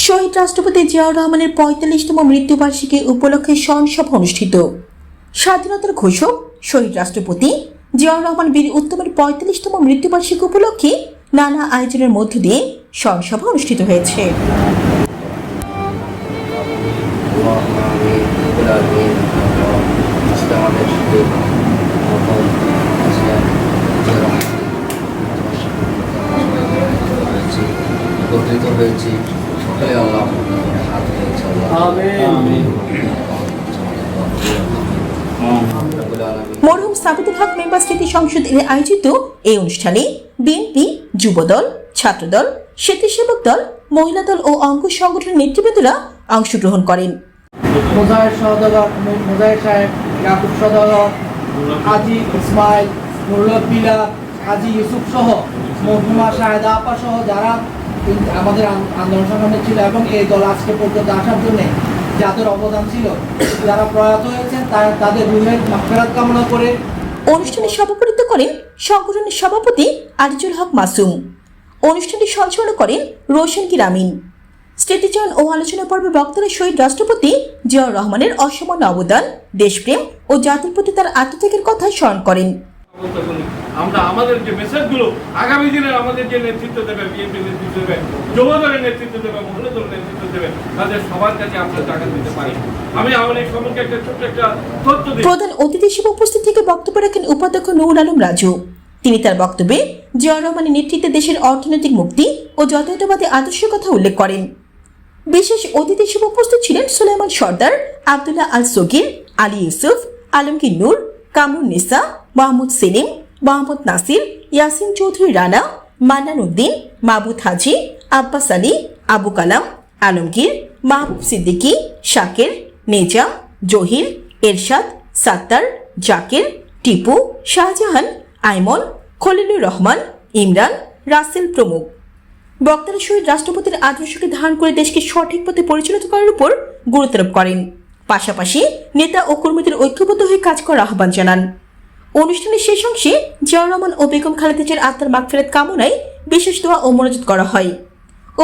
শহীদ রাষ্ট্রপতি জিয়াউর রহমানের ৪৫তম মৃত্যুবার্ষিকী উপলক্ষে স্মরণসভা অনুষ্ঠিত। স্বাধীনতার ঘোষক শহীদ রাষ্ট্রপতি জিয়াউর রহমান বীর উত্তমের ৪৫তম মৃত্যুবার্ষিকী উপলক্ষে নানা আয়োজনের মধ্য দিয়ে স্মরণসভা অনুষ্ঠিত হয়েছে। মরহুম সাবিতুল হক মেম্বার স্মৃতি সংসদ এর আয়োজিত এই অনুষ্ঠানে বিএনপি, যুবদল, ছাত্রদল, স্বেচ্ছাসেবক দল, মহিলা দল ও অঙ্গ সংগঠনের নেতৃবৃন্দরা অংশগ্রহণ করেন। যারা আমাদের আন্দোলন সংগ্রামে ছিল এবং এই দল আজকে পর্যন্ত আসার জন্য যাদের অবদান ছিল, যারা প্রয়াত হয়েছেন তাদের রুহের মাগফিরাত কামনা করে অনুষ্ঠানে সভাপতিত্ব করেন সংগঠনের সভাপতি আজিজুল হক মাসুম। অনুষ্ঠানটি সঞ্চালনা করেন রোশন কিরামিন। স্মৃতিচারণ ও আলোচনা পর্বে বক্তারা শহীদ রাষ্ট্রপতি জিয়াউর রহমানের অসামান্য অবদান, দেশপ্রেম ও জাতির প্রতি তার আত্মত্যাগের কথা স্মরণ করেন। আমরা আমাদের যে মেসেজগুলো আগামী দিনে আমাদের যে নেতৃত্ব দেবে, বিএনপি নেতৃত্ব দেবে, যুবদলের নেতৃত্ব দেবে, মহিলা দলের নেতৃত্ব দেবে, তাদের সবার কাছে আমরা টাকা দিতে পারি। আমি আমাদের সম্পর্কে একটা ছোট্ট একটা তথ্য দিই। প্রধান অতিথি হিসেবে উপস্থিত থেকে বক্তব্য রাখেন উপাধ্যক্ষ নুরুল আলম রাজু। তিনি তার বক্তব্যে জিয়াউর রহমানের নেতৃত্বে দেশের অর্থনৈতিক মুক্তি ও জাতীয়তাবাদী আদর্শের কথা উল্লেখ করেন। বিশেষ অতিথি হিসেবে উপস্থিত ছিলেন সুলাইমান সর্দার, আব্দুল্লাহ আল সগির, আলী ইউসুফ, আলমগীর নূর, কামরুন নিসা, মাহমুদ সেলিম, মোহাম্মদ নাসির, ইয়াসিন চৌধুরী রানা, মান্নান উদ্দিন, মাহবুদ হাজি, আব্বাস আলী, আবু কালাম, আলমগীর, মাহবুব সিদ্দিকী, শাকের, নেজাম, জহির, এরশাদ, সাত্তার, জাকির, টিপু, শাহজাহান, আইমন, খলিলুর রহমান, ইমরান, রাসেল প্রমুখ। বক্তারা শহীদ রাষ্ট্রপতির আদর্শকে ধারণ করে দেশকে সঠিক পথে পরিচালিত করার উপর গুরুত্ব আরোপ করেন। পাশাপাশি নেতা ও কর্মীদের ঐক্যবদ্ধ হয়ে কাজ করার আহ্বান জানান। অনুষ্ঠানের শেষ অংশে জিয়াউর রহমান ও বেগম খালেদা জিয়ার আত্মার মাগফিরাত কামনায় বিশেষ দোয়া ও মোনাজাত করা হয়।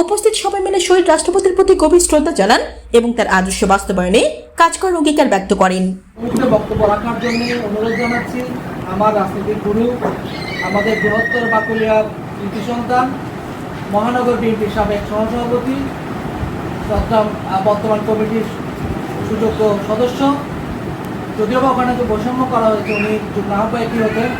উপস্থিত সবাই মিলে শহীদ রাষ্ট্রপতির প্রতি গভীর শ্রদ্ধা জানান এবং তার আদর্শ বাস্তবায়নে কাজ করার অঙ্গীকার ব্যক্ত করেন। বক্তব্য রাখার জন্য অনুরোধ জানাচ্ছি আমার রাজনীতির গুরু, আমাদের বৃহত্তর বাকুলিয়ার কৃতি সন্তান, মহানগর বিএনপির সাবেক সহসভাপতি, বর্তমান কমিটির সুযোগ্য সদস্য, যদিও বা ওখানে যে বৈষম্য করা হয়েছে উনি যুগ্ম আহ্বায়ক হতেন।